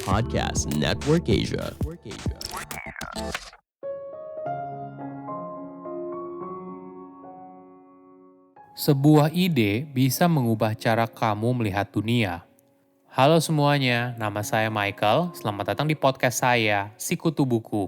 Podcast Network Asia. Sebuah ide bisa mengubah cara kamu melihat dunia. Halo semuanya, nama saya Michael. Selamat datang di podcast saya, Sikutu Buku.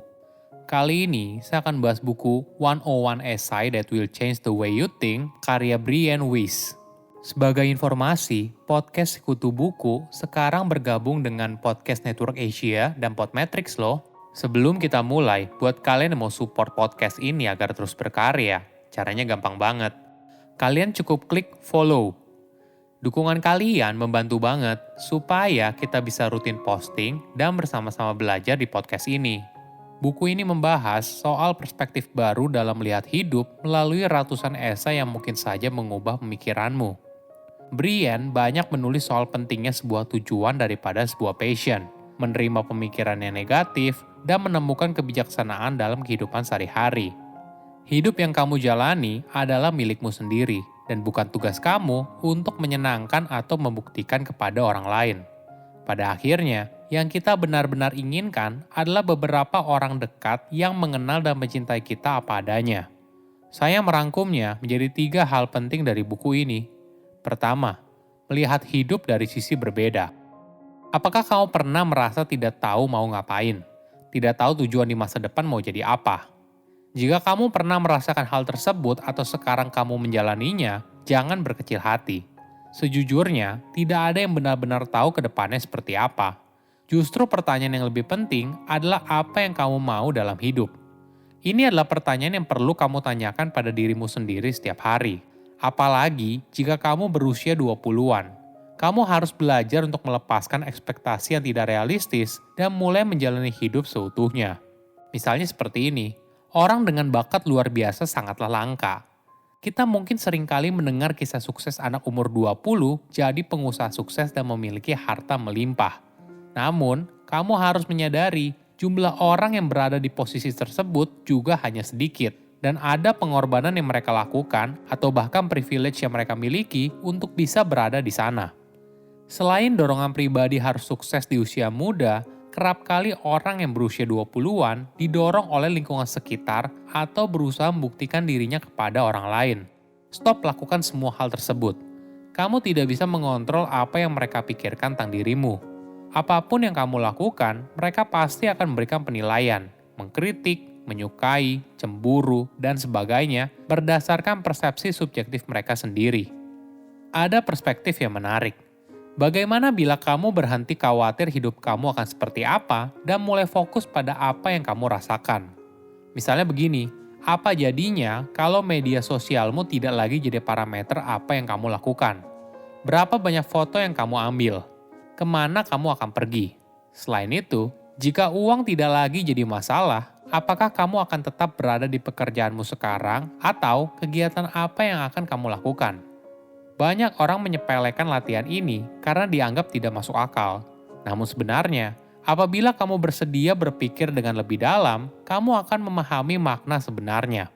Kali ini saya akan bahas buku 101 Essay That Will Change the Way You Think, karya Brian Weiss. Sebagai informasi, podcast Sikutu Buku sekarang bergabung dengan Podcast Network Asia dan Podmetrics loh. Sebelum kita mulai, buat kalian yang mau support podcast ini agar terus berkarya, caranya gampang banget. Kalian cukup klik follow. Dukungan kalian membantu banget supaya kita bisa rutin posting dan bersama-sama belajar di podcast ini. Buku ini membahas soal perspektif baru dalam melihat hidup melalui ratusan esai yang mungkin saja mengubah pemikiranmu. Brian banyak menulis soal pentingnya sebuah tujuan daripada sebuah passion, menerima pemikiran yang negatif, dan menemukan kebijaksanaan dalam kehidupan sehari-hari. Hidup yang kamu jalani adalah milikmu sendiri, dan bukan tugas kamu untuk menyenangkan atau membuktikan kepada orang lain. Pada akhirnya, yang kita benar-benar inginkan adalah beberapa orang dekat yang mengenal dan mencintai kita apa adanya. Saya merangkumnya menjadi 3 hal penting dari buku ini. Pertama, melihat hidup dari sisi berbeda. Apakah kamu pernah merasa tidak tahu mau ngapain? Tidak tahu tujuan di masa depan mau jadi apa? Jika kamu pernah merasakan hal tersebut atau sekarang kamu menjalaninya, jangan berkecil hati. Sejujurnya, tidak ada yang benar-benar tahu ke depannya seperti apa. Justru pertanyaan yang lebih penting adalah apa yang kamu mau dalam hidup. Ini adalah pertanyaan yang perlu kamu tanyakan pada dirimu sendiri setiap hari. Apalagi jika kamu berusia 20-an. Kamu harus belajar untuk melepaskan ekspektasi yang tidak realistis dan mulai menjalani hidup seutuhnya. Misalnya seperti ini, orang dengan bakat luar biasa sangatlah langka. Kita mungkin seringkali mendengar kisah sukses anak umur 20 jadi pengusaha sukses dan memiliki harta melimpah. Namun, kamu harus menyadari jumlah orang yang berada di posisi tersebut juga hanya sedikit. Dan ada pengorbanan yang mereka lakukan atau bahkan privilege yang mereka miliki untuk bisa berada di sana. Selain dorongan pribadi harus sukses di usia muda, kerap kali orang yang berusia 20-an didorong oleh lingkungan sekitar atau berusaha membuktikan dirinya kepada orang lain. Stop lakukan semua hal tersebut. Kamu tidak bisa mengontrol apa yang mereka pikirkan tentang dirimu. Apapun yang kamu lakukan, mereka pasti akan memberikan penilaian, mengkritik, menyukai, cemburu, dan sebagainya berdasarkan persepsi subjektif mereka sendiri. Ada perspektif yang menarik. Bagaimana bila kamu berhenti khawatir hidup kamu akan seperti apa dan mulai fokus pada apa yang kamu rasakan? Misalnya begini, apa jadinya kalau media sosialmu tidak lagi jadi parameter apa yang kamu lakukan? Berapa banyak foto yang kamu ambil? Kemana kamu akan pergi? Selain itu, jika uang tidak lagi jadi masalah, apakah kamu akan tetap berada di pekerjaanmu sekarang atau kegiatan apa yang akan kamu lakukan? Banyak orang menyepelekan latihan ini karena dianggap tidak masuk akal. Namun sebenarnya, apabila kamu bersedia berpikir dengan lebih dalam, kamu akan memahami makna sebenarnya.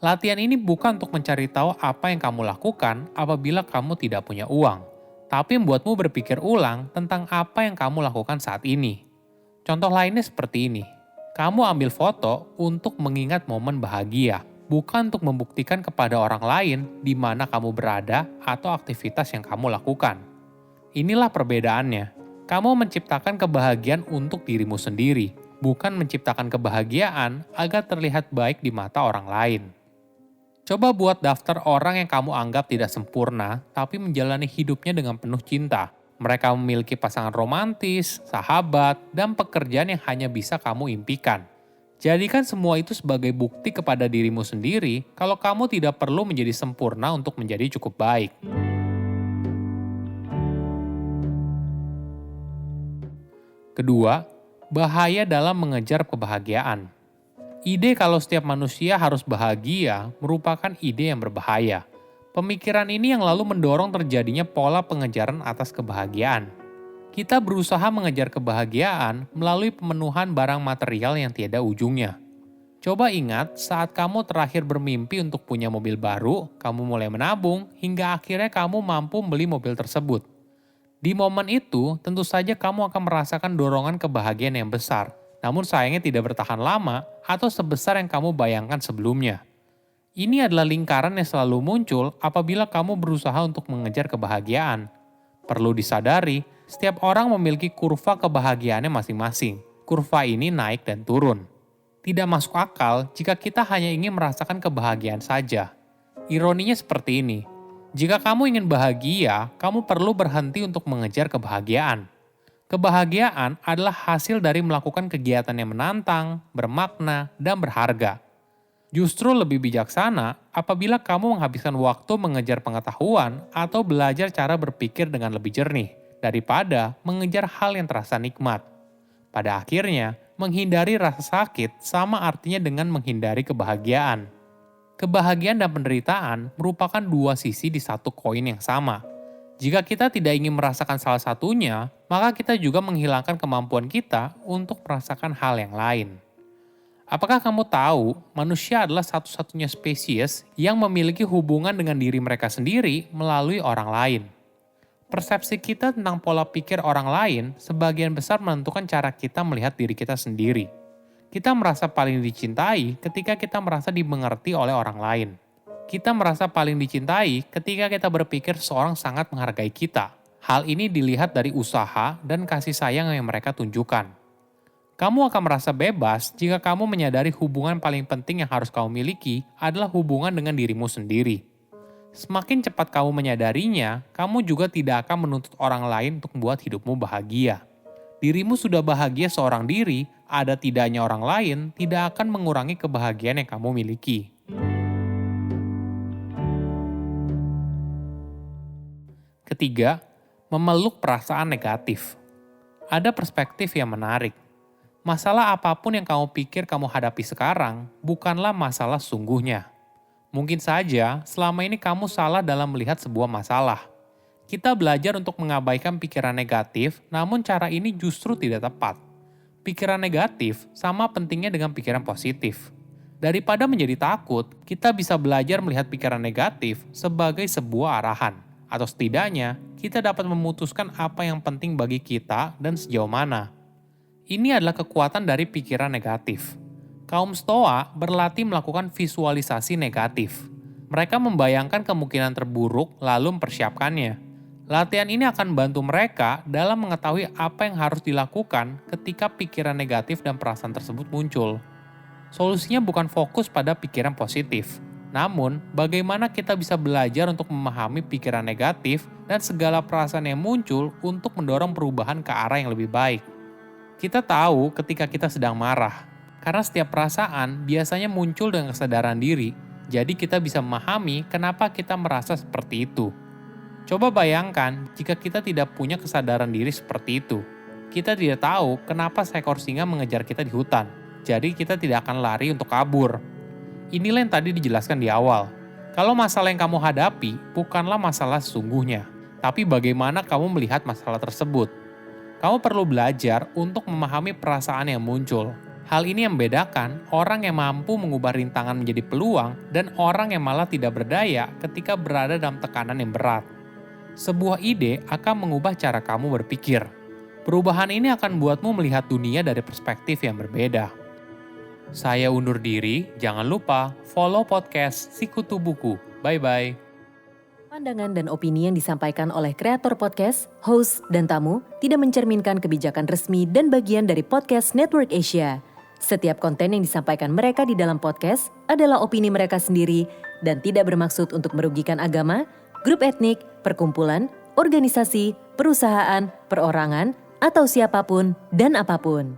Latihan ini bukan untuk mencari tahu apa yang kamu lakukan apabila kamu tidak punya uang, tapi membuatmu berpikir ulang tentang apa yang kamu lakukan saat ini. Contoh lainnya seperti ini. Kamu ambil foto untuk mengingat momen bahagia, bukan untuk membuktikan kepada orang lain di mana kamu berada atau aktivitas yang kamu lakukan. Inilah perbedaannya. Kamu menciptakan kebahagiaan untuk dirimu sendiri, bukan menciptakan kebahagiaan agar terlihat baik di mata orang lain. Coba buat daftar orang yang kamu anggap tidak sempurna, tapi menjalani hidupnya dengan penuh cinta. Mereka memiliki pasangan romantis, sahabat, dan pekerjaan yang hanya bisa kamu impikan. Jadikan semua itu sebagai bukti kepada dirimu sendiri kalau kamu tidak perlu menjadi sempurna untuk menjadi cukup baik. Kedua, bahaya dalam mengejar kebahagiaan. Ide kalau setiap manusia harus bahagia merupakan ide yang berbahaya. Pemikiran ini yang lalu mendorong terjadinya pola pengejaran atas kebahagiaan. Kita berusaha mengejar kebahagiaan melalui pemenuhan barang material yang tiada ujungnya. Coba ingat saat kamu terakhir bermimpi untuk punya mobil baru, kamu mulai menabung hingga akhirnya kamu mampu membeli mobil tersebut. Di momen itu, tentu saja kamu akan merasakan dorongan kebahagiaan yang besar, namun sayangnya tidak bertahan lama atau sebesar yang kamu bayangkan sebelumnya. Ini adalah lingkaran yang selalu muncul apabila kamu berusaha untuk mengejar kebahagiaan. Perlu disadari, setiap orang memiliki kurva kebahagiaannya masing-masing. Kurva ini naik dan turun. Tidak masuk akal jika kita hanya ingin merasakan kebahagiaan saja. Ironinya seperti ini. Jika kamu ingin bahagia, kamu perlu berhenti untuk mengejar kebahagiaan. Kebahagiaan adalah hasil dari melakukan kegiatan yang menantang, bermakna, dan berharga. Justru lebih bijaksana apabila kamu menghabiskan waktu mengejar pengetahuan atau belajar cara berpikir dengan lebih jernih, daripada mengejar hal yang terasa nikmat. Pada akhirnya, menghindari rasa sakit sama artinya dengan menghindari kebahagiaan. Kebahagiaan dan penderitaan merupakan dua sisi di satu koin yang sama. Jika kita tidak ingin merasakan salah satunya, maka kita juga menghilangkan kemampuan kita untuk merasakan hal yang lain. Apakah kamu tahu manusia adalah satu-satunya spesies yang memiliki hubungan dengan diri mereka sendiri melalui orang lain? Persepsi kita tentang pola pikir orang lain sebagian besar menentukan cara kita melihat diri kita sendiri. Kita merasa paling dicintai ketika kita merasa dimengerti oleh orang lain. Kita merasa paling dicintai ketika kita berpikir seseorang sangat menghargai kita. Hal ini dilihat dari usaha dan kasih sayang yang mereka tunjukkan. Kamu akan merasa bebas jika kamu menyadari hubungan paling penting yang harus kamu miliki adalah hubungan dengan dirimu sendiri. Semakin cepat kamu menyadarinya, kamu juga tidak akan menuntut orang lain untuk membuat hidupmu bahagia. Dirimu sudah bahagia seorang diri, ada tidaknya orang lain tidak akan mengurangi kebahagiaan yang kamu miliki. Ketiga, memeluk perasaan negatif. Ada perspektif yang menarik. Masalah apapun yang kamu pikir kamu hadapi sekarang bukanlah masalah sesungguhnya. Mungkin saja selama ini kamu salah dalam melihat sebuah masalah. Kita belajar untuk mengabaikan pikiran negatif, namun cara ini justru tidak tepat. Pikiran negatif sama pentingnya dengan pikiran positif. Daripada menjadi takut, kita bisa belajar melihat pikiran negatif sebagai sebuah arahan. Atau setidaknya, kita dapat memutuskan apa yang penting bagi kita dan sejauh mana. Ini adalah kekuatan dari pikiran negatif. Kaum Stoa berlatih melakukan visualisasi negatif. Mereka membayangkan kemungkinan terburuk lalu mempersiapkannya. Latihan ini akan membantu mereka dalam mengetahui apa yang harus dilakukan ketika pikiran negatif dan perasaan tersebut muncul. Solusinya bukan fokus pada pikiran positif, namun bagaimana kita bisa belajar untuk memahami pikiran negatif dan segala perasaan yang muncul untuk mendorong perubahan ke arah yang lebih baik. Kita tahu ketika kita sedang marah, karena setiap perasaan biasanya muncul dengan kesadaran diri, jadi kita bisa memahami kenapa kita merasa seperti itu. Coba bayangkan jika kita tidak punya kesadaran diri seperti itu. Kita tidak tahu kenapa seekor singa mengejar kita di hutan, jadi kita tidak akan lari untuk kabur. Inilah yang tadi dijelaskan di awal. Kalau masalah yang kamu hadapi bukanlah masalah sesungguhnya, tapi bagaimana kamu melihat masalah tersebut. Kamu perlu belajar untuk memahami perasaan yang muncul. Hal ini yang membedakan orang yang mampu mengubah rintangan menjadi peluang dan orang yang malah tidak berdaya ketika berada dalam tekanan yang berat. Sebuah ide akan mengubah cara kamu berpikir. Perubahan ini akan membuatmu melihat dunia dari perspektif yang berbeda. Saya undur diri, jangan lupa follow podcast Sikutu Buku. Bye-bye. Pandangan dan opini yang disampaikan oleh kreator podcast, host, dan tamu tidak mencerminkan kebijakan resmi dan bagian dari Podcast Network Asia. Setiap konten yang disampaikan mereka di dalam podcast adalah opini mereka sendiri dan tidak bermaksud untuk merugikan agama, grup etnik, perkumpulan, organisasi, perusahaan, perorangan, atau siapapun dan apapun.